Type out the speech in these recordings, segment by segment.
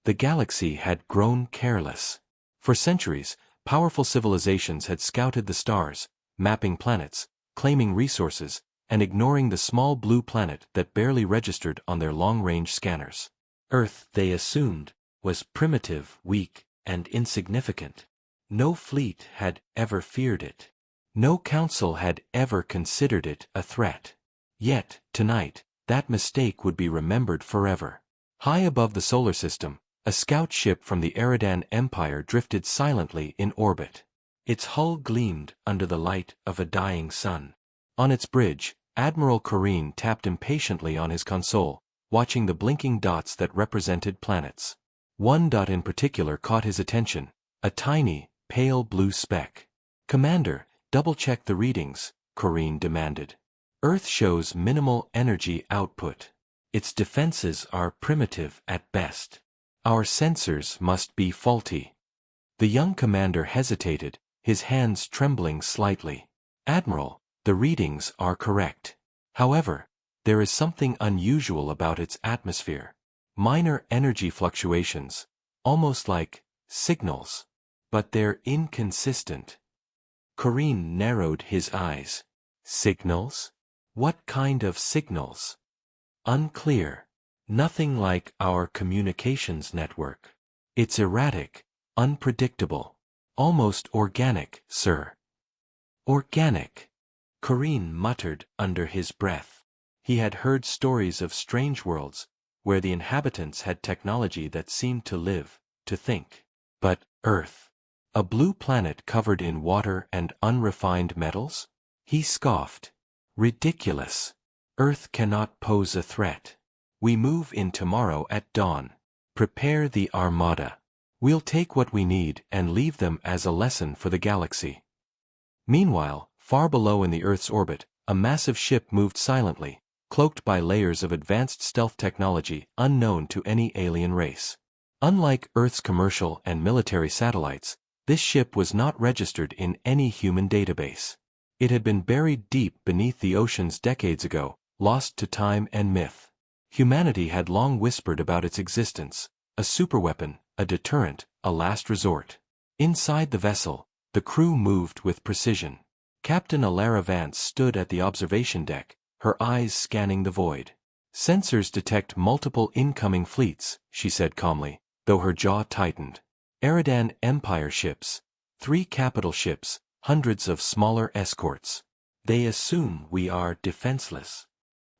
The galaxy had grown careless. For centuries, powerful civilizations had scouted the stars, mapping planets, claiming resources, and ignoring the small blue planet that barely registered on their long-range scanners. Earth, they assumed, was primitive, weak, and insignificant. No fleet had ever feared it. No council had ever considered it a threat. Yet, tonight, that mistake would be remembered forever. High above the solar system, a scout ship from the Eridan Empire drifted silently in orbit. Its hull gleamed under the light of a dying sun. On its bridge, Admiral Corrine tapped impatiently on his console, watching the blinking dots that represented planets. One dot in particular caught his attention, a tiny, pale blue speck. "Commander, double-check the readings," Corrine demanded. "Earth shows minimal energy output. Its defenses are primitive at best. Our sensors must be faulty." The young commander hesitated, his hands trembling slightly. "Admiral, the readings are correct. However, there is something unusual about its atmosphere. Minor energy fluctuations, almost like signals. But they're inconsistent." Corrine narrowed his eyes. "Signals? What kind of signals?" "Unclear. Nothing like our communications network. It's erratic, unpredictable, almost organic, sir." "Organic," Corrine muttered under his breath. He had heard stories of strange worlds, where the inhabitants had technology that seemed to live, to think. But Earth, a blue planet covered in water and unrefined metals? He scoffed. "Ridiculous. Earth cannot pose a threat. We move in tomorrow at dawn. Prepare the armada. We'll take what we need and leave them as a lesson for the galaxy." Meanwhile, far below in the Earth's orbit, a massive ship moved silently, cloaked by layers of advanced stealth technology unknown to any alien race. Unlike Earth's commercial and military satellites, this ship was not registered in any human database. It had been buried deep beneath the oceans decades ago, lost to time and myth. Humanity had long whispered about its existence, a superweapon, a deterrent, a last resort. Inside the vessel, the crew moved with precision. Captain Alara Vance stood at the observation deck, her eyes scanning the void. "Sensors detect multiple incoming fleets," she said calmly, though her jaw tightened. "Eridan Empire ships, 3 capital ships, hundreds of smaller escorts. They assume we are defenseless."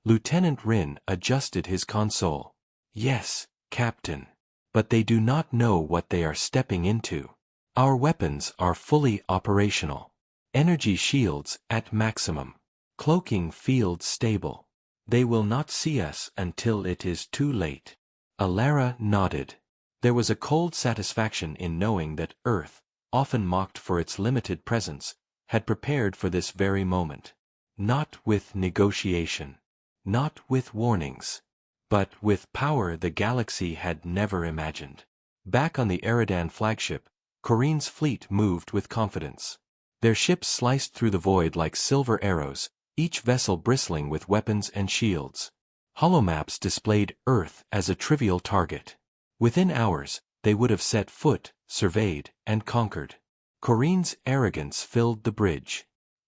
Lieutenant Rin adjusted his console. "Yes, Captain. But they do not know what they are stepping into. Our weapons are fully operational. Energy shields at maximum. Cloaking fields stable. They will not see us until it is too late." Alara nodded. There was a cold satisfaction in knowing that Earth, often mocked for its limited presence, had prepared for this very moment. Not with negotiation. Not with warnings. But with power the galaxy had never imagined. Back on the Eridan flagship, Corrine's fleet moved with confidence. Their ships sliced through the void like silver arrows, each vessel bristling with weapons and shields. Holomaps displayed Earth as a trivial target. Within hours, they would have set foot, surveyed, and conquered. Corrine's arrogance filled the bridge.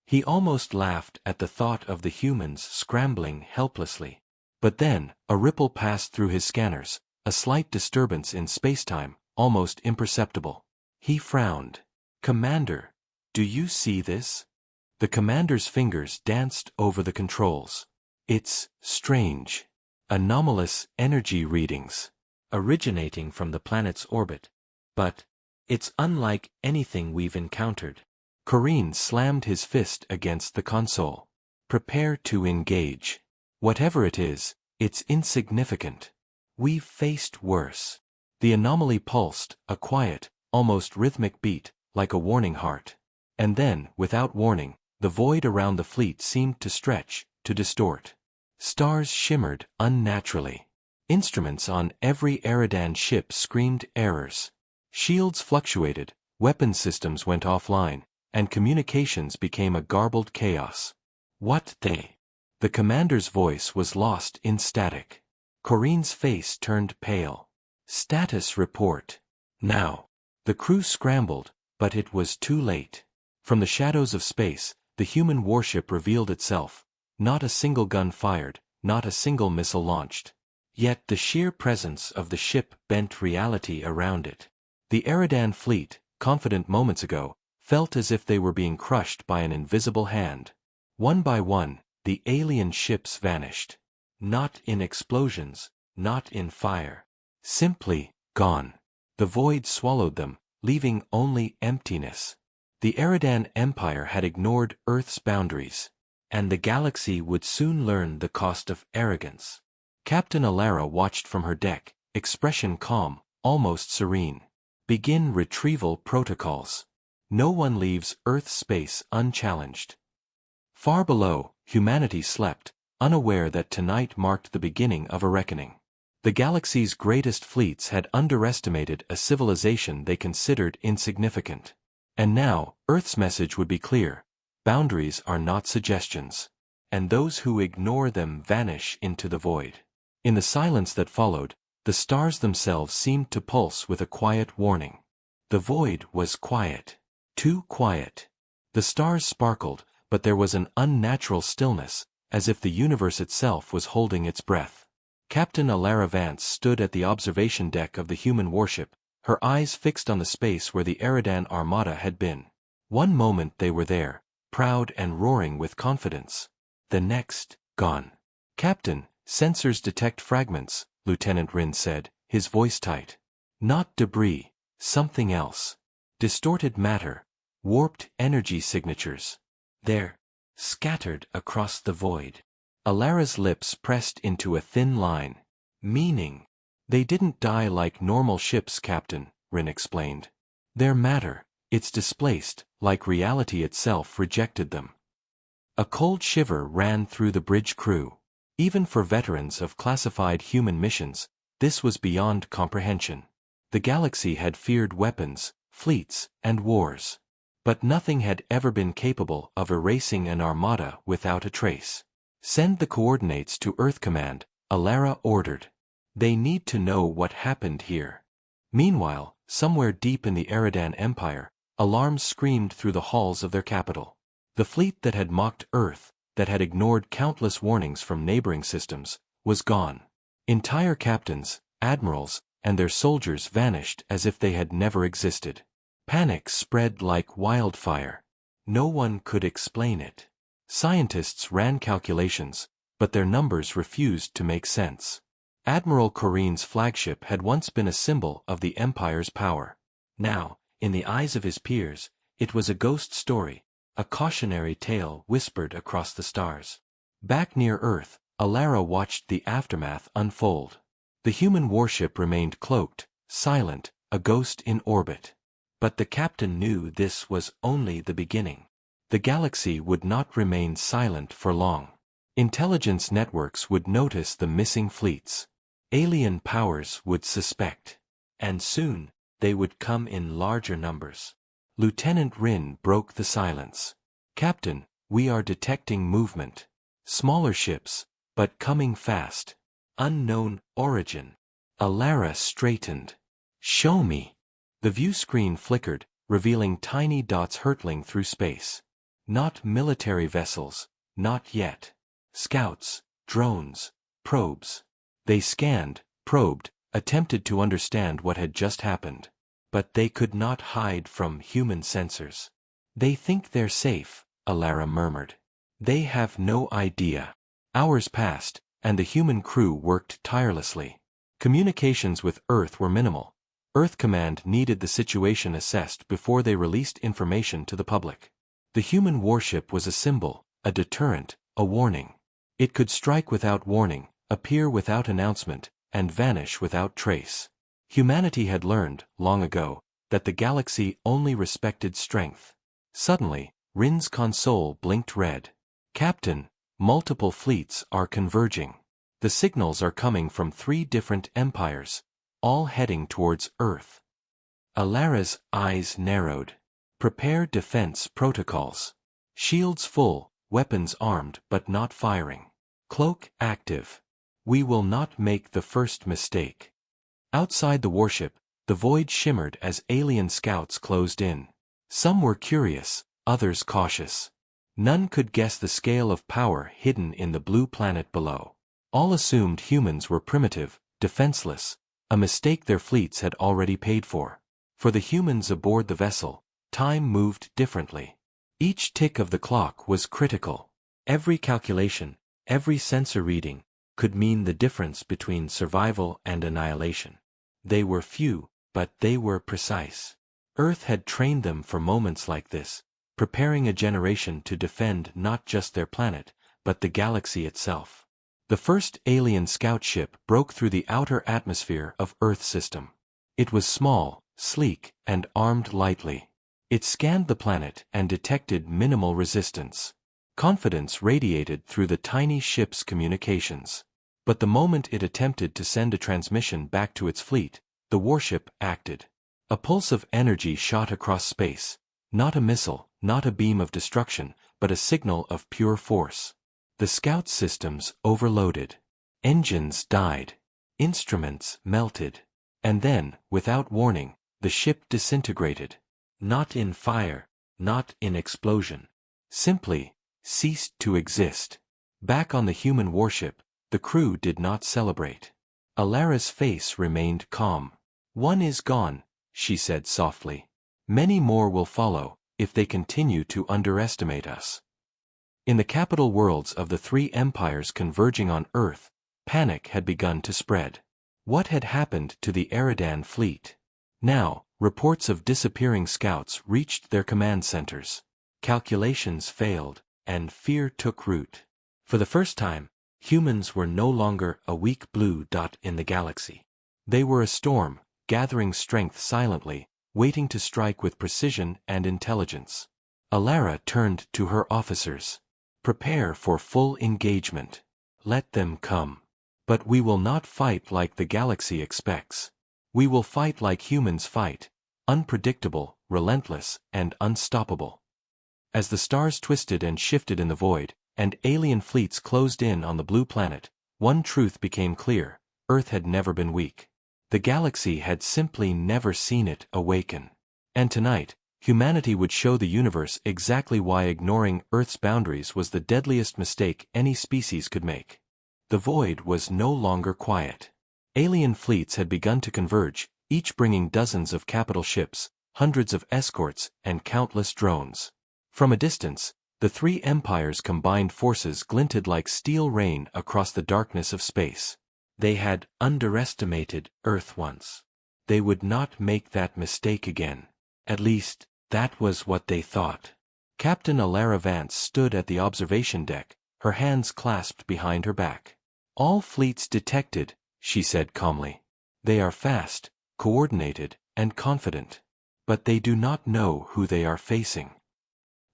He almost laughed at the thought of the humans scrambling helplessly. But then, a ripple passed through his scanners, a slight disturbance in spacetime, almost imperceptible. He frowned. "Commander, do you see this?" The commander's fingers danced over the controls. "It's strange. Anomalous energy readings, originating from the planet's orbit. But it's unlike anything we've encountered." Corrine slammed his fist against the console. "Prepare to engage. Whatever it is, it's insignificant. We've faced worse." The anomaly pulsed, a quiet, almost rhythmic beat, like a warning heart. And then, without warning, the void around the fleet seemed to stretch, to distort. Stars shimmered unnaturally. Instruments on every Eridan ship screamed errors. Shields fluctuated, weapon systems went offline, and communications became a garbled chaos. "What they?" The commander's voice was lost in static. Corrine's face turned pale. Status report. Now. The crew scrambled, but it was too late. From the shadows of space, the human warship revealed itself. Not a single gun fired, not a single missile launched. Yet the sheer presence of the ship bent reality around it. The Eridan fleet, confident moments ago, felt as if they were being crushed by an invisible hand. One by one, the alien ships vanished. Not in explosions, not in fire. Simply, gone. The void swallowed them, leaving only emptiness. The Eridan Empire had ignored Earth's boundaries. And the galaxy would soon learn the cost of arrogance. Captain Alara watched from her deck, expression calm, almost serene. Begin retrieval protocols. No one leaves Earth's space unchallenged. Far below, humanity slept, unaware that tonight marked the beginning of a reckoning. The galaxy's greatest fleets had underestimated a civilization they considered insignificant. And now, Earth's message would be clear. Boundaries are not suggestions. And those who ignore them vanish into the void. In the silence that followed, the stars themselves seemed to pulse with a quiet warning. The void was quiet. Too quiet. The stars sparkled, but there was an unnatural stillness, as if the universe itself was holding its breath. Captain Alara Vance stood at the observation deck of the human warship, her eyes fixed on the space where the Eridan Armada had been. One moment they were there, proud and roaring with confidence. The next, gone. Captain, sensors detect fragments, Lieutenant Rin said, his voice tight. Not debris, something else. Distorted matter, warped energy signatures. They're scattered across the void. Alara's lips pressed into a thin line. Meaning. They didn't die like normal ships, Captain, Rin explained. Their matter, it's displaced, like reality itself rejected them. A cold shiver ran through the bridge crew. Even for veterans of classified human missions, this was beyond comprehension. The galaxy had feared weapons, fleets, and wars. But nothing had ever been capable of erasing an armada without a trace. Send the coordinates to Earth Command, Alara ordered. They need to know what happened here. Meanwhile, somewhere deep in the Eridan Empire, alarms screamed through the halls of their capital. The fleet that had mocked Earth, that had ignored countless warnings from neighboring systems, was gone. Entire captains, admirals, and their soldiers vanished as if they had never existed. Panic spread like wildfire. No one could explain it. Scientists ran calculations, but their numbers refused to make sense. Admiral Corinne's flagship had once been a symbol of the Empire's power. Now, in the eyes of his peers, it was a ghost story, a cautionary tale whispered across the stars. Back near Earth, Alara watched the aftermath unfold. The human warship remained cloaked, silent, a ghost in orbit. But the captain knew this was only the beginning. The galaxy would not remain silent for long. Intelligence networks would notice the missing fleets. Alien powers would suspect. And soon, they would come in larger numbers. Lieutenant Rin broke the silence. Captain, we are detecting movement. Smaller ships, but coming fast. Unknown origin. Alara straightened. Show me. The view screen flickered, revealing tiny dots hurtling through space. Not military vessels, not yet. Scouts, drones, probes. They scanned, probed, attempted to understand what had just happened. But they could not hide from human sensors. They think they're safe, Alara murmured. They have no idea. Hours passed, and the human crew worked tirelessly. Communications with Earth were minimal. Earth Command needed the situation assessed before they released information to the public. The human warship was a symbol, a deterrent, a warning. It could strike without warning, appear without announcement, and vanish without trace. Humanity had learned, long ago, that the galaxy only respected strength. Suddenly, Rin's console blinked red. Captain, multiple fleets are converging. The signals are coming from 3 different empires, all heading towards Earth. Alara's eyes narrowed. Prepare defense protocols. Shields full, weapons armed but not firing. Cloak active. We will not make the first mistake. Outside the warship, the void shimmered as alien scouts closed in. Some were curious, others cautious. None could guess the scale of power hidden in the blue planet below. All assumed humans were primitive, defenseless, a mistake their fleets had already paid for. For the humans aboard the vessel, time moved differently. Each tick of the clock was critical. Every calculation, every sensor reading, could mean the difference between survival and annihilation. They were few, but they were precise. Earth had trained them for moments like this, preparing a generation to defend not just their planet, but the galaxy itself. The first alien scout ship broke through the outer atmosphere of Earth's system. It was small, sleek, and armed lightly. It scanned the planet and detected minimal resistance. Confidence radiated through the tiny ship's communications. But the moment it attempted to send a transmission back to its fleet, the warship acted. A pulse of energy shot across space. Not a missile, not a beam of destruction, but a signal of pure force. The scout systems overloaded. Engines died. Instruments melted. And then, without warning, the ship disintegrated. Not in fire, not in explosion. Simply, ceased to exist. Back on the human warship, the crew did not celebrate. Alara's face remained calm. "One is gone," she said softly. "Many more will follow, if they continue to underestimate us." In the capital worlds of the three empires converging on Earth, panic had begun to spread. What had happened to the Eridan fleet? Now, reports of disappearing scouts reached their command centers. Calculations failed, and fear took root. For the first time, humans were no longer a weak blue dot in the galaxy. They were a storm, gathering strength silently, waiting to strike with precision and intelligence. Alara turned to her officers. "Prepare for full engagement. Let them come. But we will not fight like the galaxy expects. We will fight like humans fight, unpredictable, relentless, and unstoppable." As the stars twisted and shifted in the void, and alien fleets closed in on the blue planet, one truth became clear: Earth had never been weak. The galaxy had simply never seen it awaken. And tonight, humanity would show the universe exactly why ignoring Earth's boundaries was the deadliest mistake any species could make. The void was no longer quiet. Alien fleets had begun to converge, each bringing dozens of capital ships, hundreds of escorts, and countless drones. From a distance, the three empires' combined forces glinted like steel rain across the darkness of space. They had underestimated Earth once. They would not make that mistake again. At least, that was what they thought. Captain Alara Vance stood at the observation deck, her hands clasped behind her back. "All fleets detected," she said calmly. "They are fast, coordinated, and confident. But they do not know who they are facing."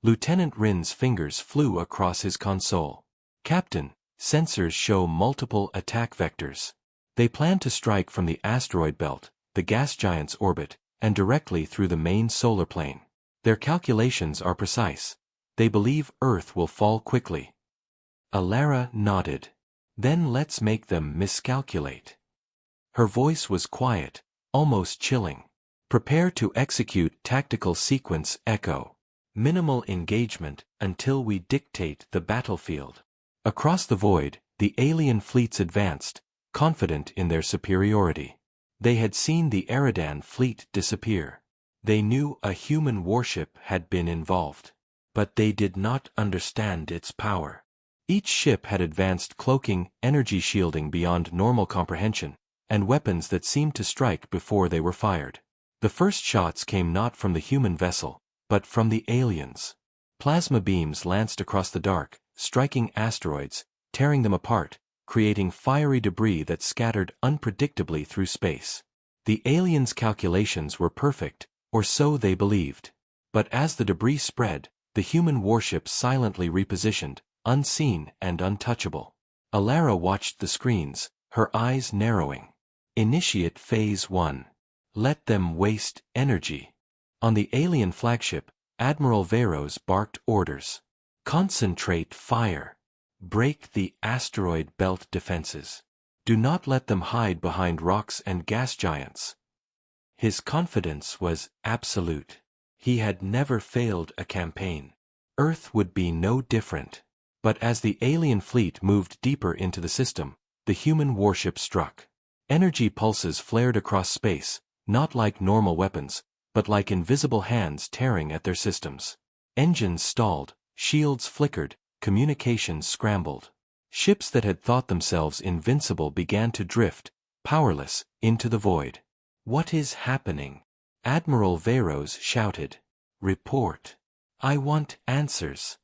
Lieutenant Rin's fingers flew across his console. "Captain, sensors show multiple attack vectors. They plan to strike from the asteroid belt, the gas giant's orbit, and directly through the main solar plane. Their calculations are precise. They believe Earth will fall quickly." Alara nodded. "Then let's make them miscalculate." Her voice was quiet, almost chilling. "Prepare to execute tactical sequence Echo. Minimal engagement until we dictate the battlefield." Across the void, the alien fleets advanced, confident in their superiority. They had seen the Eridan fleet disappear. They knew a human warship had been involved. But they did not understand its power. Each ship had advanced cloaking, energy shielding beyond normal comprehension, and weapons that seemed to strike before they were fired. The first shots came not from the human vessel, but from the aliens. Plasma beams lanced across the dark, striking asteroids, tearing them apart, creating fiery debris that scattered unpredictably through space. The aliens' calculations were perfect, or so they believed. But as the debris spread, the human warship silently repositioned, unseen and untouchable. Alara watched the screens, her eyes narrowing. Initiate Phase 1. Let them waste energy. On the alien flagship, Admiral Veros barked orders. Concentrate fire. Break the asteroid belt defenses. Do not let them hide behind rocks and gas giants. His confidence was absolute. He had never failed a campaign. Earth would be no different. But as the alien fleet moved deeper into the system, the human warship struck. Energy pulses flared across space, not like normal weapons, but like invisible hands tearing at their systems. Engines stalled, shields flickered, communications scrambled. Ships that had thought themselves invincible began to drift, powerless, into the void. "What is happening?" Admiral Veros shouted. "Report. I want answers."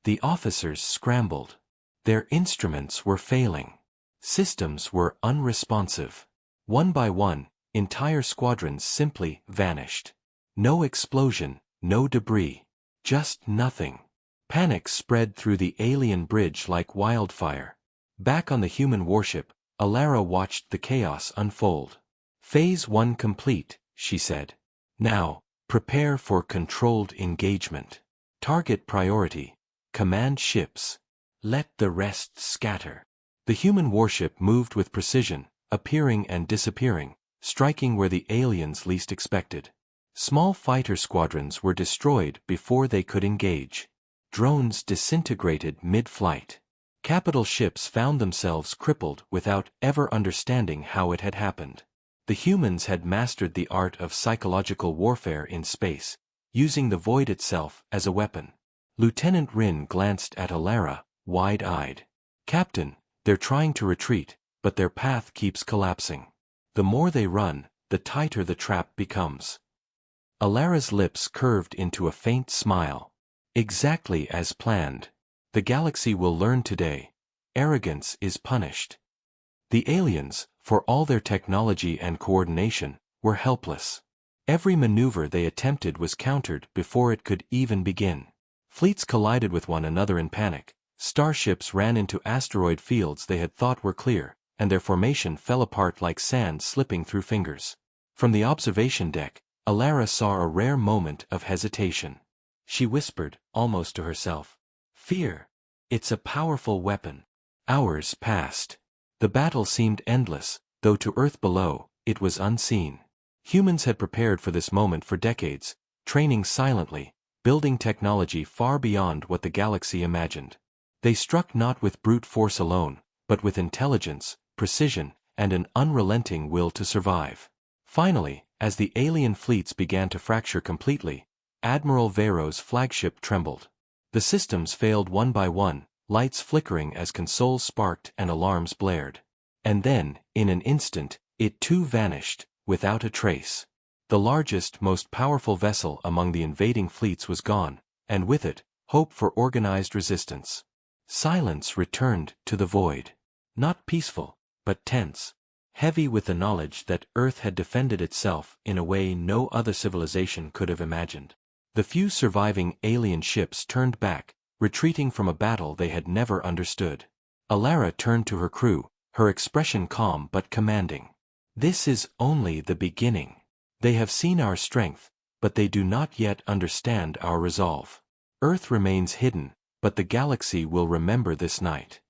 The officers scrambled. Their instruments were failing. Systems were unresponsive. One by one, entire squadrons simply vanished. No explosion, no debris. Just nothing. Panic spread through the alien bridge like wildfire. Back on the human warship, Alara watched the chaos unfold. "Phase 1 complete," she said. "Now, prepare for controlled engagement. Target priority. Command ships. Let the rest scatter." The human warship moved with precision, appearing and disappearing, striking where the aliens least expected. Small fighter squadrons were destroyed before they could engage. Drones disintegrated mid-flight. Capital ships found themselves crippled without ever understanding how it had happened. The humans had mastered the art of psychological warfare in space, using the void itself as a weapon. Lieutenant Rin glanced at Alara, wide-eyed. "Captain, they're trying to retreat, but their path keeps collapsing. The more they run, the tighter the trap becomes." Alara's lips curved into a faint smile. "Exactly as planned. The galaxy will learn today. Arrogance is punished." The aliens, for all their technology and coordination, were helpless. Every maneuver they attempted was countered before it could even begin. Fleets collided with one another in panic, starships ran into asteroid fields they had thought were clear, and their formation fell apart like sand slipping through fingers. From the observation deck, Alara saw a rare moment of hesitation. She whispered, almost to herself, "Fear. It's a powerful weapon." Hours passed. The battle seemed endless, though to Earth below, it was unseen. Humans had prepared for this moment for decades, training silently, building technology far beyond what the galaxy imagined. They struck not with brute force alone, but with intelligence, precision, and an unrelenting will to survive. Finally, as the alien fleets began to fracture completely, Admiral Veros' flagship trembled. The systems failed one by one, lights flickering as consoles sparked and alarms blared. And then, in an instant, it too vanished, without a trace. The largest, most powerful vessel among the invading fleets was gone, and with it, hope for organized resistance. Silence returned to the void. Not peaceful, but tense. Heavy with the knowledge that Earth had defended itself in a way no other civilization could have imagined. The few surviving alien ships turned back, retreating from a battle they had never understood. Alara turned to her crew, her expression calm but commanding. "This is only the beginning. They have seen our strength, but they do not yet understand our resolve. Earth remains hidden, but the galaxy will remember this night."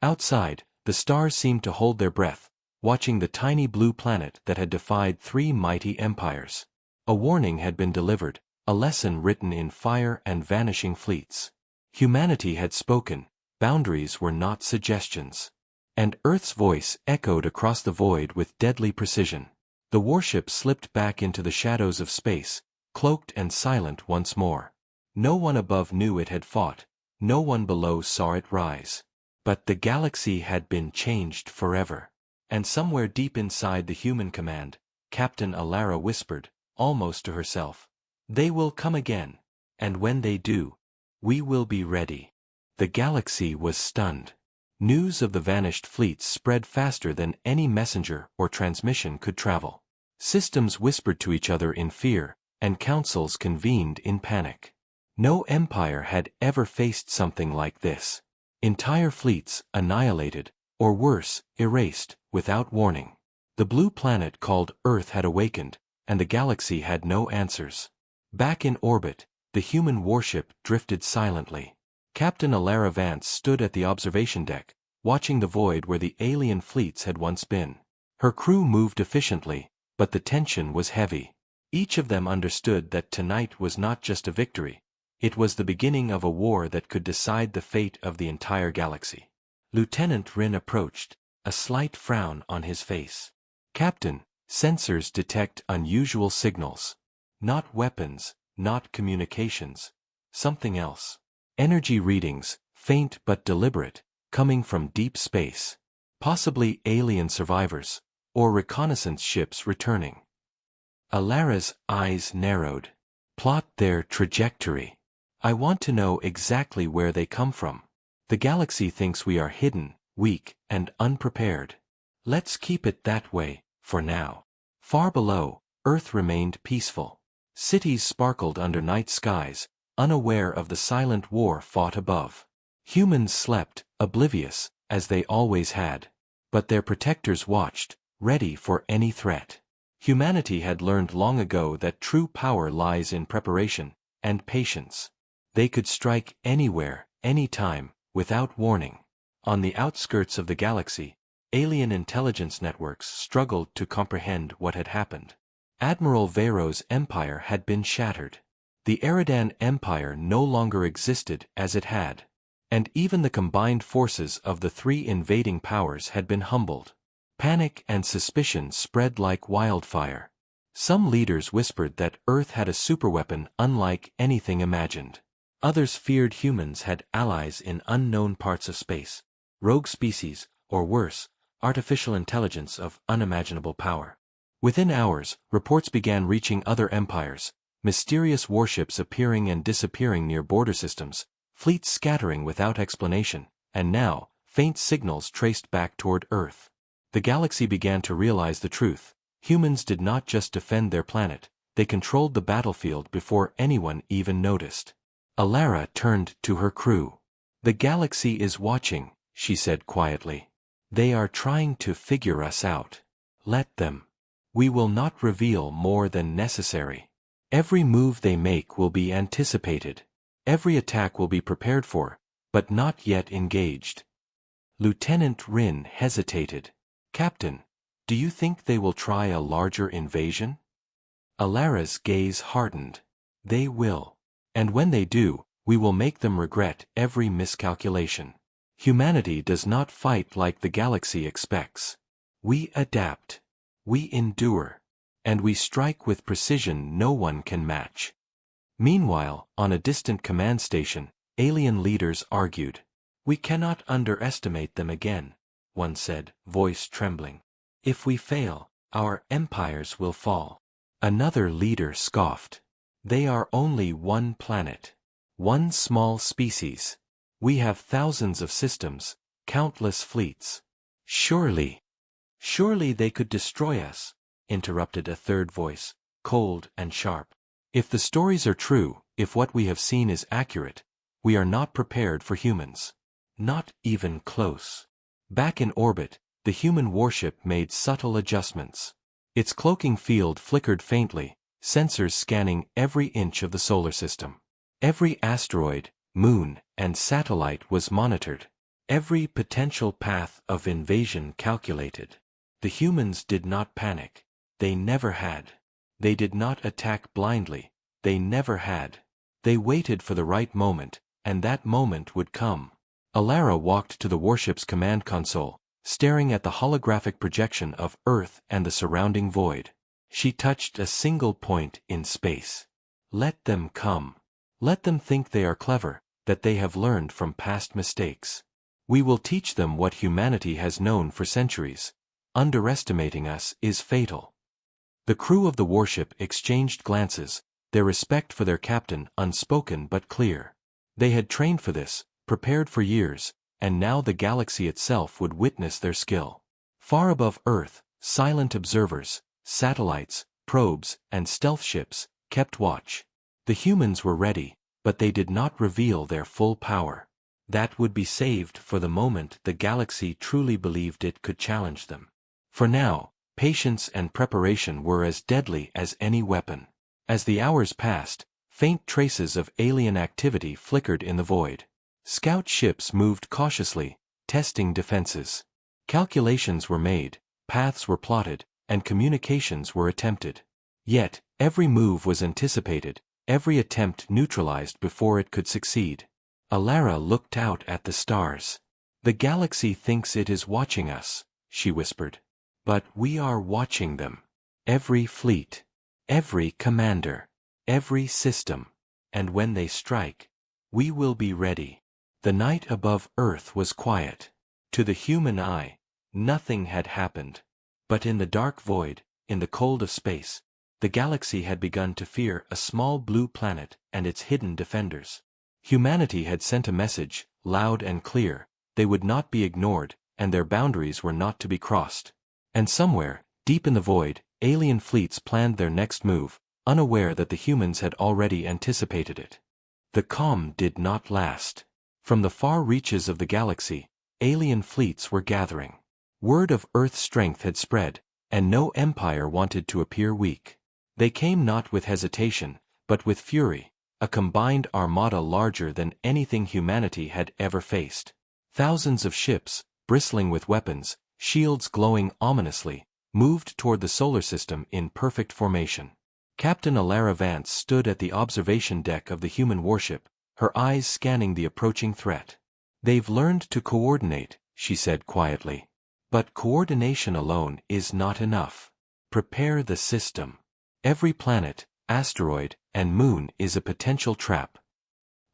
Outside, the stars seemed to hold their breath, watching the tiny blue planet that had defied 3 mighty empires. A warning had been delivered, a lesson written in fire and vanishing fleets. Humanity had spoken, boundaries were not suggestions. And Earth's voice echoed across the void with deadly precision. The warship slipped back into the shadows of space, cloaked and silent once more. No one above knew it had fought, no one below saw it rise. But the galaxy had been changed forever. And somewhere deep inside the human command, Captain Alara whispered, almost to herself, "They will come again, and when they do, we will be ready." The galaxy was stunned. News of the vanished fleets spread faster than any messenger or transmission could travel. Systems whispered to each other in fear, and councils convened in panic. No empire had ever faced something like this. Entire fleets annihilated, or worse, erased, without warning. The blue planet called Earth had awakened, and the galaxy had no answers. Back in orbit, the human warship drifted silently. Captain Alara Vance stood at the observation deck, watching the void where the alien fleets had once been. Her crew moved efficiently, but the tension was heavy. Each of them understood that tonight was not just a victory, it was the beginning of a war that could decide the fate of the entire galaxy. Lieutenant Rin approached, a slight frown on his face. "Captain, sensors detect unusual signals. Not weapons, not communications. Something else. Energy readings, faint but deliberate, coming from deep space. Possibly alien survivors, or reconnaissance ships returning." Alara's eyes narrowed. "Plot their trajectory. I want to know exactly where they come from. The galaxy thinks we are hidden, weak, and unprepared. Let's keep it that way, for now." Far below, Earth remained peaceful. Cities sparkled under night skies, unaware of the silent war fought above. Humans slept, oblivious, as they always had. But their protectors watched, ready for any threat. Humanity had learned long ago that true power lies in preparation and patience. They could strike anywhere, anytime, without warning. On the outskirts of the galaxy, alien intelligence networks struggled to comprehend what had happened. Admiral Vero's empire had been shattered. The Eridan Empire no longer existed as it had. And even the combined forces of the three invading powers had been humbled. Panic and suspicion spread like wildfire. Some leaders whispered that Earth had a superweapon unlike anything imagined. Others feared humans had allies in unknown parts of space, rogue species, or worse, artificial intelligence of unimaginable power. Within hours, reports began reaching other empires, mysterious warships appearing and disappearing near border systems, fleets scattering without explanation, and now, faint signals traced back toward Earth. The galaxy began to realize the truth. Humans did not just defend their planet, they controlled the battlefield before anyone even noticed. Alara turned to her crew. "The galaxy is watching," she said quietly. "They are trying to figure us out. Let them. We will not reveal more than necessary. Every move they make will be anticipated. Every attack will be prepared for, but not yet engaged." Lieutenant Rin hesitated. "Captain, do you think they will try a larger invasion?" Alara's gaze hardened. "They will. And when they do, we will make them regret every miscalculation. Humanity does not fight like the galaxy expects. We adapt. We endure. And we strike with precision no one can match." Meanwhile, on a distant command station, alien leaders argued. "We cannot underestimate them again," one said, voice trembling. "If we fail, our empires will fall." Another leader scoffed. "They are only one planet. One small species. We have thousands of systems, countless fleets. Surely they could destroy us," interrupted a third voice, cold and sharp. "If the stories are true, if what we have seen is accurate, we are not prepared for humans. Not even close." Back in orbit, the human warship made subtle adjustments. Its cloaking field flickered faintly, sensors scanning every inch of the solar system. Every asteroid, moon, and satellite was monitored. Every potential path of invasion calculated. The humans did not panic. They never had. They did not attack blindly. They never had. They waited for the right moment, and that moment would come. Alara walked to the warship's command console, staring at the holographic projection of Earth and the surrounding void. She touched a single point in space. "Let them come. Let them think they are clever, that they have learned from past mistakes. We will teach them what humanity has known for centuries. Underestimating us is fatal." The crew of the warship exchanged glances, their respect for their captain unspoken but clear. They had trained for this, prepared for years, and now the galaxy itself would witness their skill. Far above Earth, silent observers, satellites, probes, and stealth ships kept watch. The humans were ready, but they did not reveal their full power. That would be saved for the moment the galaxy truly believed it could challenge them. For now, patience and preparation were as deadly as any weapon. As the hours passed, faint traces of alien activity flickered in the void. Scout ships moved cautiously, testing defenses. Calculations were made, paths were plotted, and communications were attempted. Yet, every move was anticipated, every attempt neutralized before it could succeed. Alara looked out at the stars. "The galaxy thinks it is watching us," she whispered. "But we are watching them. Every fleet, every commander, every system. And when they strike, we will be ready." The night above Earth was quiet. To the human eye, nothing had happened. But in the dark void, in the cold of space, the galaxy had begun to fear a small blue planet and its hidden defenders. Humanity had sent a message, loud and clear: they would not be ignored, and their boundaries were not to be crossed. And somewhere, deep in the void, alien fleets planned their next move, unaware that the humans had already anticipated it. The calm did not last. From the far reaches of the galaxy, alien fleets were gathering. Word of Earth's strength had spread, and no empire wanted to appear weak. They came not with hesitation, but with fury, a combined armada larger than anything humanity had ever faced. Thousands of ships, bristling with weapons, shields glowing ominously, moved toward the solar system in perfect formation. Captain Alara Vance stood at the observation deck of the human warship, her eyes scanning the approaching threat. "They've learned to coordinate," she said quietly. "But coordination alone is not enough. Prepare the system. Every planet, asteroid, and moon is a potential trap."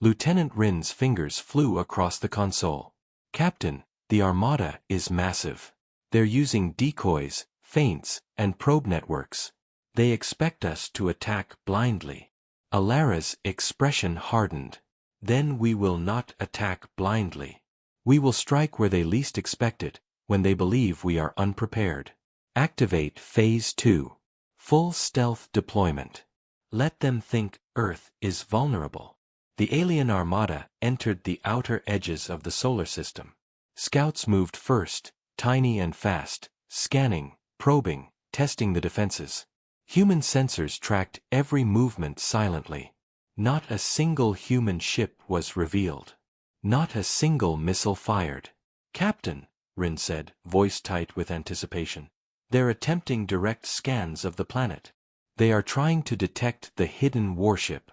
Lieutenant Rin's fingers flew across the console. "Captain, the armada is massive. They're using decoys, feints, and probe networks. They expect us to attack blindly." Alara's expression hardened. "Then we will not attack blindly. We will strike where they least expect it, when they believe we are unprepared. Activate Phase 2. Full stealth deployment. Let them think Earth is vulnerable." The alien armada entered the outer edges of the solar system. Scouts moved first, tiny and fast, scanning, probing, testing the defenses. Human sensors tracked every movement silently. Not a single human ship was revealed. Not a single missile fired. "Captain," Rin said, voice tight with anticipation, "they're attempting direct scans of the planet. They are trying to detect the hidden warship."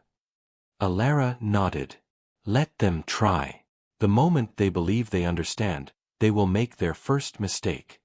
Alara nodded. "Let them try. The moment they believe they understand, they will make their first mistake."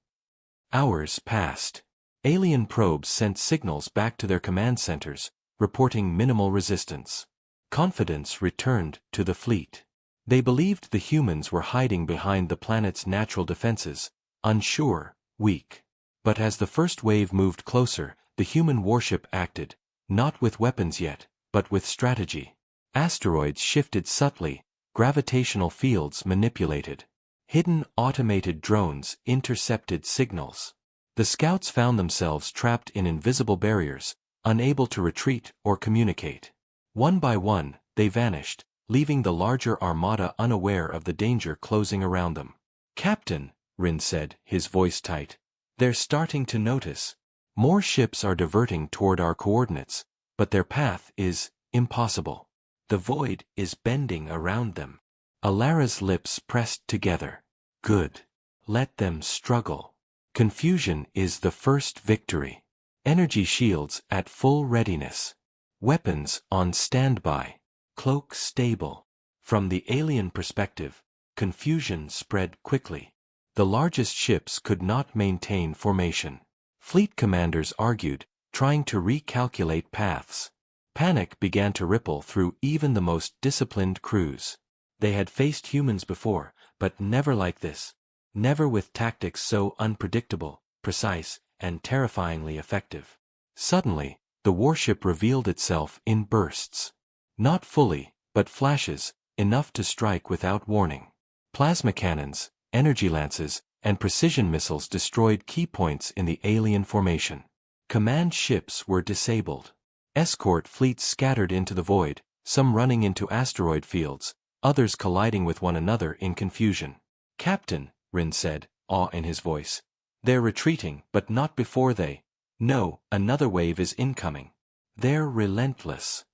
Hours passed. Alien probes sent signals back to their command centers, reporting minimal resistance. Confidence returned to the fleet. They believed the humans were hiding behind the planet's natural defenses, unsure, weak. But as the first wave moved closer, the human warship acted, not with weapons yet, but with strategy. Asteroids shifted subtly, gravitational fields manipulated. Hidden automated drones intercepted signals. The scouts found themselves trapped in invisible barriers, unable to retreat or communicate. One by one, they vanished, leaving the larger armada unaware of the danger closing around them. "Captain," Rin said, his voice tight, "they're starting to notice. More ships are diverting toward our coordinates, but their path is impossible. The void is bending around them." Alara's lips pressed together. "Good. Let them struggle. Confusion is the first victory. Energy shields at full readiness. Weapons on standby. Cloak stable." From the alien perspective, confusion spread quickly. The largest ships could not maintain formation. Fleet commanders argued, trying to recalculate paths. Panic began to ripple through even the most disciplined crews. They had faced humans before, but never like this. Never with tactics so unpredictable, precise, and terrifyingly effective. Suddenly, the warship revealed itself in bursts. Not fully, but flashes, enough to strike without warning. Plasma cannons, energy lances, and precision missiles destroyed key points in the alien formation. Command ships were disabled. Escort fleets scattered into the void, some running into asteroid fields, others colliding with one another in confusion. "Captain," Rin said, awe in his voice, "they're retreating, but not before they—" "No, another wave is incoming. They're relentless."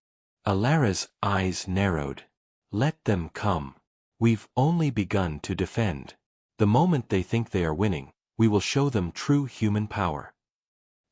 Alara's eyes narrowed. "Let them come. We've only begun to defend." The moment they think they are winning, we will show them true human power.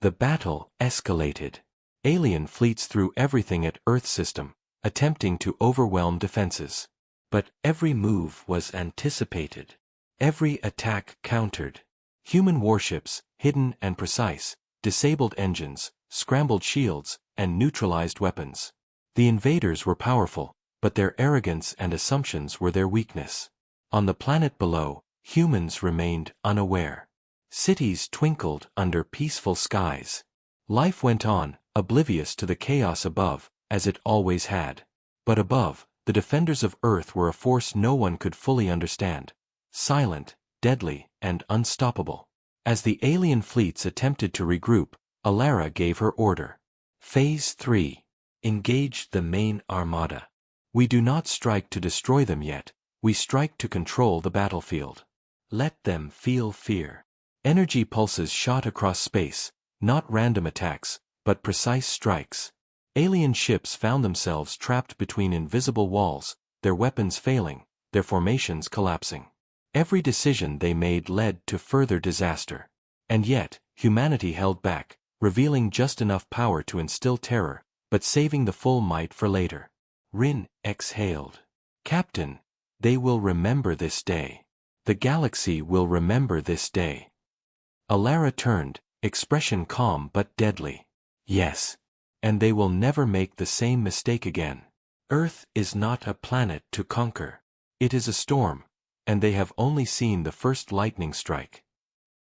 The battle escalated. Alien fleets threw everything at Earth system, attempting to overwhelm defenses. But every move was anticipated. Every attack countered. Human warships, hidden and precise, disabled engines, scrambled shields, and neutralized weapons. The invaders were powerful, but their arrogance and assumptions were their weakness. On the planet below, humans remained unaware. Cities twinkled under peaceful skies. Life went on, oblivious to the chaos above, as it always had. But above, the defenders of Earth were a force no one could fully understand. Silent, deadly, and unstoppable. As the alien fleets attempted to regroup, Alara gave her order. Phase 3. Engage the main armada. We do not strike to destroy them yet, we strike to control the battlefield. Let them feel fear. Energy pulses shot across space, not random attacks, but precise strikes. Alien ships found themselves trapped between invisible walls, their weapons failing, their formations collapsing. Every decision they made led to further disaster. And yet, humanity held back, revealing just enough power to instill terror, but saving the full might for later. Rin exhaled. Captain, they will remember this day. The galaxy will remember this day. Alara turned, expression calm but deadly. Yes. And they will never make the same mistake again. Earth is not a planet to conquer. It is a storm, and they have only seen the first lightning strike.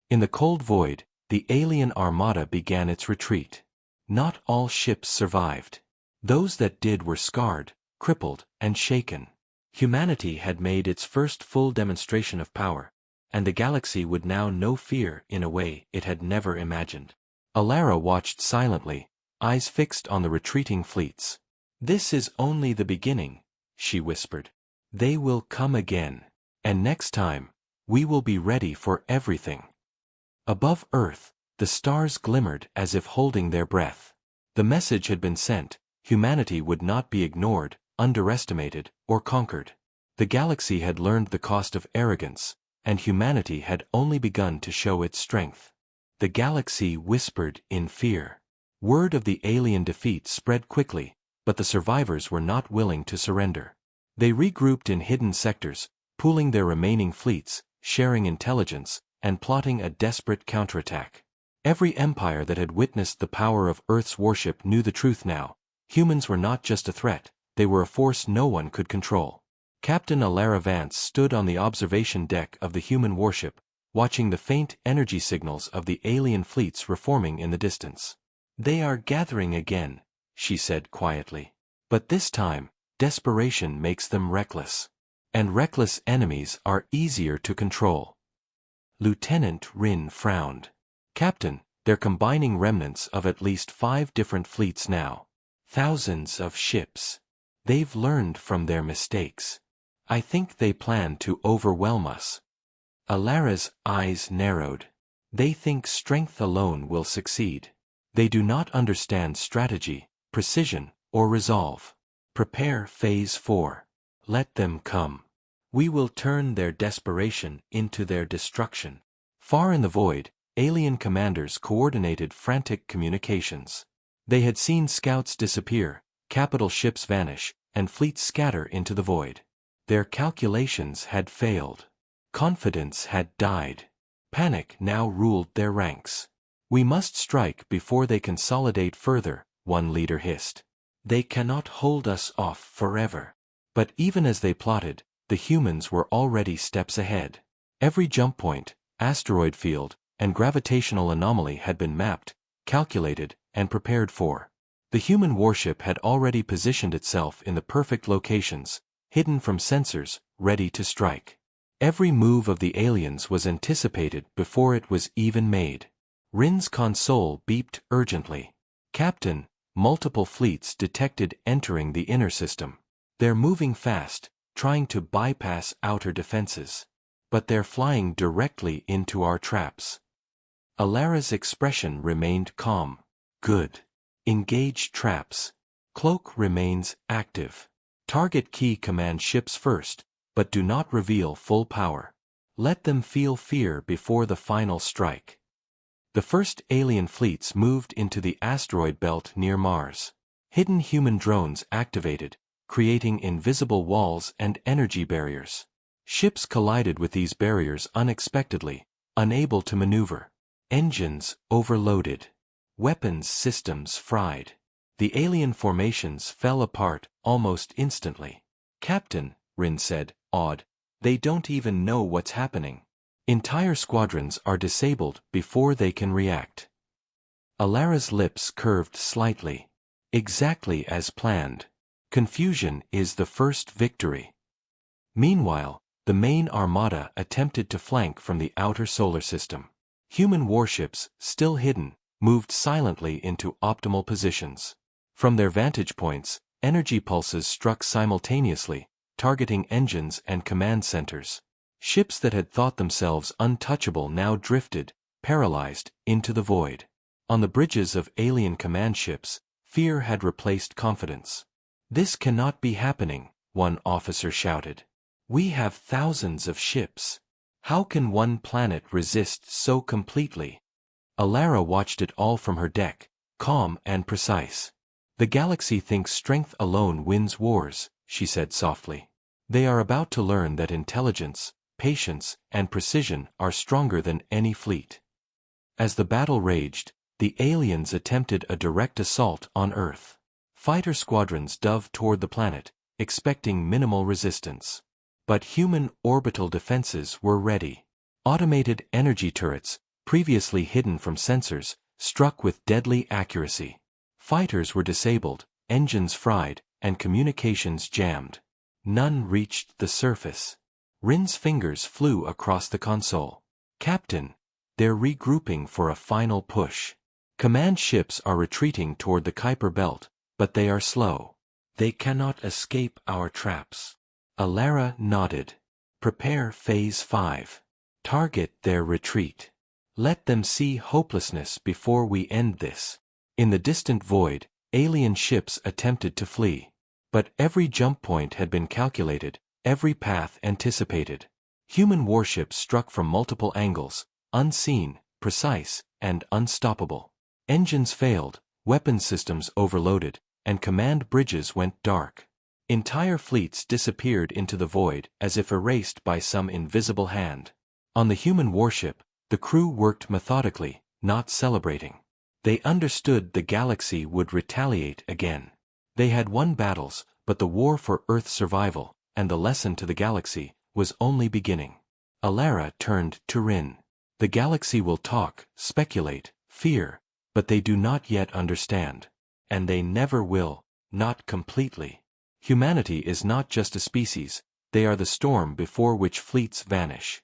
In the cold void, the alien armada began its retreat. Not all ships survived. Those that did were scarred, crippled, and shaken. Humanity had made its first full demonstration of power, and the galaxy would now know fear in a way it had never imagined. Alara watched silently, eyes fixed on the retreating fleets. This is only the beginning, she whispered. They will come again, and next time, we will be ready for everything. Above Earth, the stars glimmered as if holding their breath. The message had been sent, humanity would not be ignored, underestimated, or conquered. The galaxy had learned the cost of arrogance, and humanity had only begun to show its strength. The galaxy whispered in fear. Word of the alien defeat spread quickly, but the survivors were not willing to surrender. They regrouped in hidden sectors, pooling their remaining fleets, sharing intelligence, and plotting a desperate counterattack. Every empire that had witnessed the power of Earth's warship knew the truth now. Humans were not just a threat, they were a force no one could control. Captain Alara Vance stood on the observation deck of the human warship, watching the faint energy signals of the alien fleets reforming in the distance. They are gathering again, she said quietly. But this time, desperation makes them reckless. And reckless enemies are easier to control. Lieutenant Rin frowned. Captain, they're combining remnants of at least 5 different fleets now. Thousands of ships. They've learned from their mistakes. I think they plan to overwhelm us. Alara's eyes narrowed. They think strength alone will succeed. They do not understand strategy, precision, or resolve. Prepare Phase 4. Let them come. We will turn their desperation into their destruction. Far in the void, alien commanders coordinated frantic communications. They had seen scouts disappear, capital ships vanish, and fleets scatter into the void. Their calculations had failed. Confidence had died. Panic now ruled their ranks. We must strike before they consolidate further, one leader hissed. They cannot hold us off forever. But even as they plotted, the humans were already steps ahead. Every jump point, asteroid field, and gravitational anomaly had been mapped, calculated, and prepared for. The human warship had already positioned itself in the perfect locations, hidden from sensors, ready to strike. Every move of the aliens was anticipated before it was even made. Rin's console beeped urgently. Captain, multiple fleets detected entering the inner system. They're moving fast, trying to bypass outer defenses. But they're flying directly into our traps. Alara's expression remained calm. Good. Engage traps. Cloak remains active. Target key command ships first, but do not reveal full power. Let them feel fear before the final strike. The first alien fleets moved into the asteroid belt near Mars. Hidden human drones activated, creating invisible walls and energy barriers. Ships collided with these barriers unexpectedly, unable to maneuver. Engines overloaded. Weapons systems fried. The alien formations fell apart almost instantly. "Captain," Rin said, awed, "they don't even know what's happening. Entire squadrons are disabled before they can react." Alara's lips curved slightly. Exactly as planned. Confusion is the first victory. Meanwhile, the main armada attempted to flank from the outer solar system. Human warships, still hidden, moved silently into optimal positions. From their vantage points, energy pulses struck simultaneously, targeting engines and command centers. Ships that had thought themselves untouchable now drifted, paralyzed, into the void. On the bridges of alien command ships, fear had replaced confidence. "This cannot be happening," one officer shouted. "We have thousands of ships. How can one planet resist so completely?" Alara watched it all from her deck, calm and precise. "The galaxy thinks strength alone wins wars," she said softly. "They are about to learn that intelligence, patience, and precision are stronger than any fleet." As the battle raged, the aliens attempted a direct assault on Earth. Fighter squadrons dove toward the planet, expecting minimal resistance. But human orbital defenses were ready. Automated energy turrets, previously hidden from sensors, struck with deadly accuracy. Fighters were disabled, engines fried, and communications jammed. None reached the surface. Rin's fingers flew across the console. "Captain, they're regrouping for a final push. Command ships are retreating toward the Kuiper belt, but they are slow. They cannot escape our traps." Alara nodded. "Prepare Phase 5. Target their retreat. Let them see hopelessness before we end this." In the distant void, alien ships attempted to flee. But every jump point had been calculated, every path anticipated. Human warships struck from multiple angles, unseen, precise, and unstoppable. Engines failed, weapon systems overloaded, and command bridges went dark. Entire fleets disappeared into the void as if erased by some invisible hand. On the human warship, the crew worked methodically, not celebrating. They understood the galaxy would retaliate again. They had won battles, but the war for Earth's survival, and the lesson to the galaxy, was only beginning. Alara turned to Rin. "The galaxy will talk, speculate, fear, but they do not yet understand. And they never will, not completely. Humanity is not just a species, they are the storm before which fleets vanish."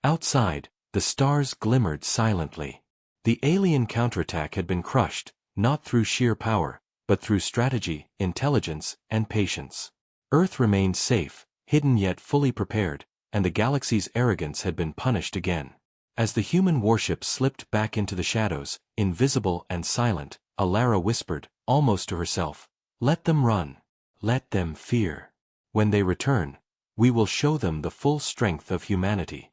Outside, the stars glimmered silently. The alien counterattack had been crushed, not through sheer power, but through strategy, intelligence, and patience. Earth remained safe, hidden yet fully prepared, and the galaxy's arrogance had been punished again. As the human warship slipped back into the shadows, invisible and silent, Alara whispered, almost to herself, "Let them run. Let them fear. When they return, we will show them the full strength of humanity."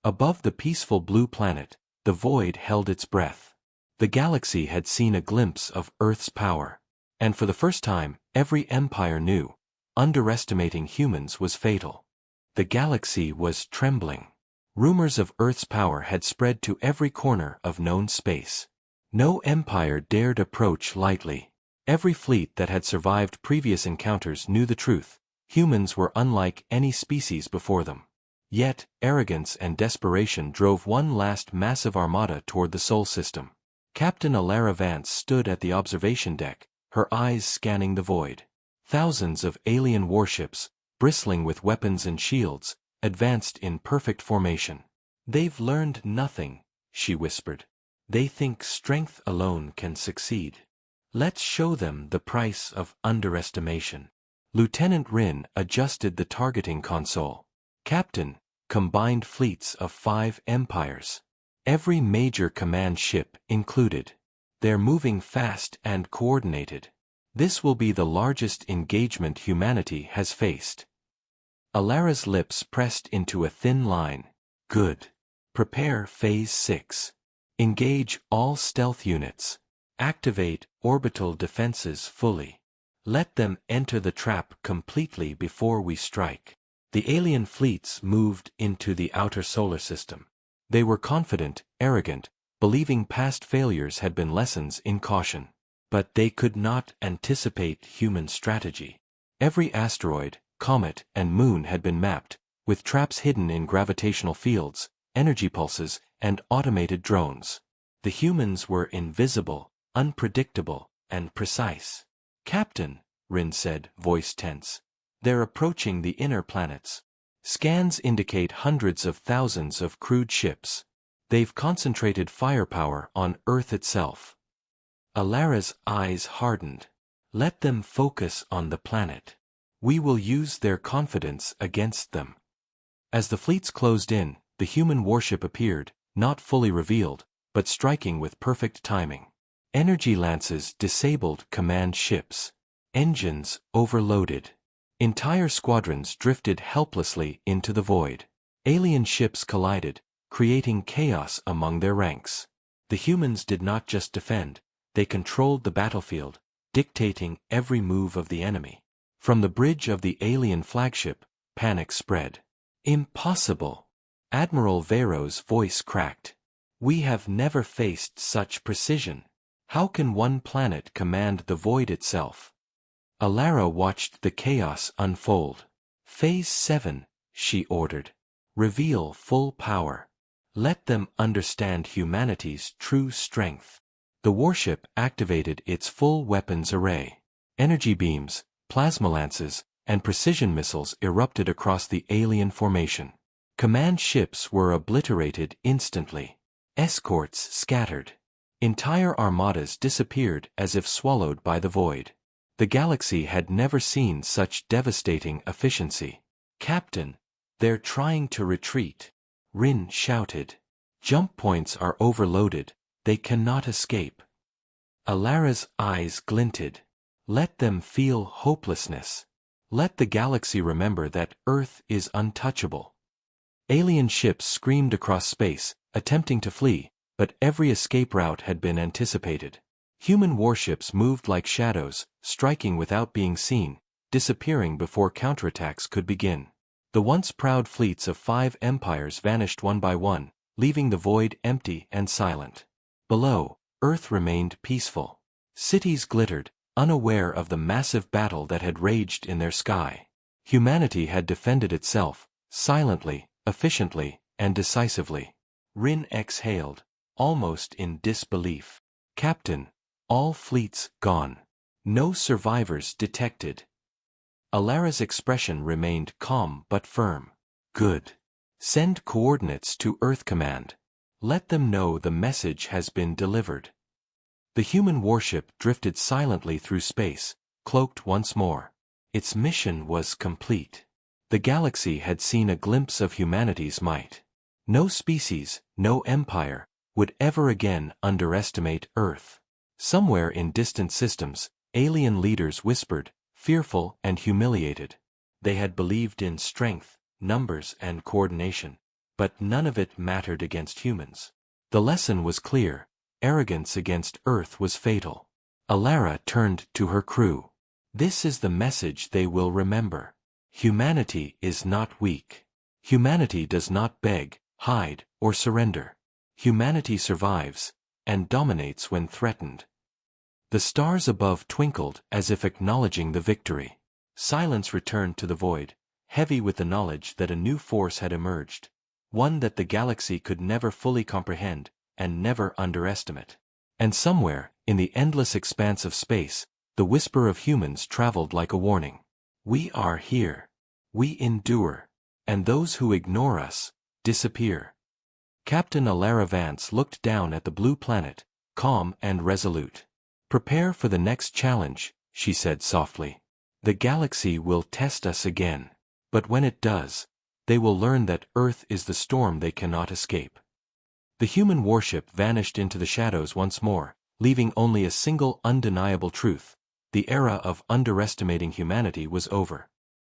Above the peaceful blue planet, the void held its breath. The galaxy had seen a glimpse of Earth's power. And for the first time, every empire knew, underestimating humans was fatal. The galaxy was trembling. Rumors of Earth's power had spread to every corner of known space. No empire dared approach lightly. Every fleet that had survived previous encounters knew the truth. Humans were unlike any species before them. Yet, arrogance and desperation drove one last massive armada toward the Sol system. Captain Alara Vance stood at the observation deck, her eyes scanning the void. Thousands of alien warships, bristling with weapons and shields, advanced in perfect formation. "They've learned nothing," she whispered. "They think strength alone can succeed. Let's show them the price of underestimation." Lieutenant Rin adjusted the targeting console. "Captain, combined fleets of 5 empires. Every major command ship included. They're moving fast and coordinated. This will be the largest engagement humanity has faced." Alara's lips pressed into a thin line. Good. Prepare Phase 6. Engage all stealth units. Activate orbital defenses fully. Let them enter the trap completely before we strike. The alien fleets moved into the outer solar system. They were confident, arrogant, believing past failures had been lessons in caution. But they could not anticipate human strategy. Every asteroid, comet, and moon had been mapped, with traps hidden in gravitational fields, energy pulses, and automated drones. The humans were invisible, unpredictable, and precise. Captain, Rin said, voice tense. They're approaching the inner planets. Scans indicate hundreds of thousands of crewed ships. They've concentrated firepower on Earth itself. Alara's eyes hardened. Let them focus on the planet. We will use their confidence against them. As the fleets closed in, the human warship appeared, not fully revealed, but striking with perfect timing. Energy lances disabled command ships. Engines overloaded. Entire squadrons drifted helplessly into the void. Alien ships collided, creating chaos among their ranks. The humans did not just defend, they controlled the battlefield, dictating every move of the enemy. From the bridge of the alien flagship, panic spread. Impossible! Admiral Vero's voice cracked. We have never faced such precision. How can one planet command the void itself? Alara watched the chaos unfold. Phase 7, she ordered. Reveal full power. Let them understand humanity's true strength. The warship activated its full weapons array. Energy beams, plasma lances, and precision missiles erupted across the alien formation. Command ships were obliterated instantly. Escorts scattered. Entire armadas disappeared as if swallowed by the void. The galaxy had never seen such devastating efficiency. Captain, they're trying to retreat. Rin shouted. Jump points are overloaded. They cannot escape. Alara's eyes glinted. Let them feel hopelessness. Let the galaxy remember that Earth is untouchable. Alien ships screamed across space, attempting to flee, but every escape route had been anticipated. Human warships moved like shadows, striking without being seen, disappearing before counterattacks could begin. The once proud fleets of 5 empires vanished one by one, leaving the void empty and silent. Below, Earth remained peaceful. Cities glittered, unaware of the massive battle that had raged in their sky. Humanity had defended itself, silently, efficiently, and decisively. Rin exhaled, almost in disbelief. Captain, all fleets gone. No survivors detected. Alara's expression remained calm but firm. Good. Send coordinates to Earth Command. Let them know the message has been delivered. The human warship drifted silently through space, cloaked once more. Its mission was complete. The galaxy had seen a glimpse of humanity's might. No species, no empire, would ever again underestimate Earth. Somewhere in distant systems, alien leaders whispered, fearful and humiliated. They had believed in strength, numbers, and coordination, but none of it mattered against humans. The lesson was clear. Arrogance against Earth was fatal. Alara turned to her crew. This is the message they will remember. Humanity is not weak. Humanity does not beg, hide, or surrender. Humanity survives, and dominates when threatened. The stars above twinkled as if acknowledging the victory. Silence returned to the void, heavy with the knowledge that a new force had emerged, one that the galaxy could never fully comprehend, and never underestimate. And somewhere, in the endless expanse of space, the whisper of humans traveled like a warning. We are here. We endure. And those who ignore us, disappear. Captain Alara Vance looked down at the blue planet, calm and resolute. Prepare for the next challenge, she said softly. The galaxy will test us again. But when it does, they will learn that Earth is the storm they cannot escape. The human warship vanished into the shadows once more, leaving only a single undeniable truth. The era of underestimating humanity was over.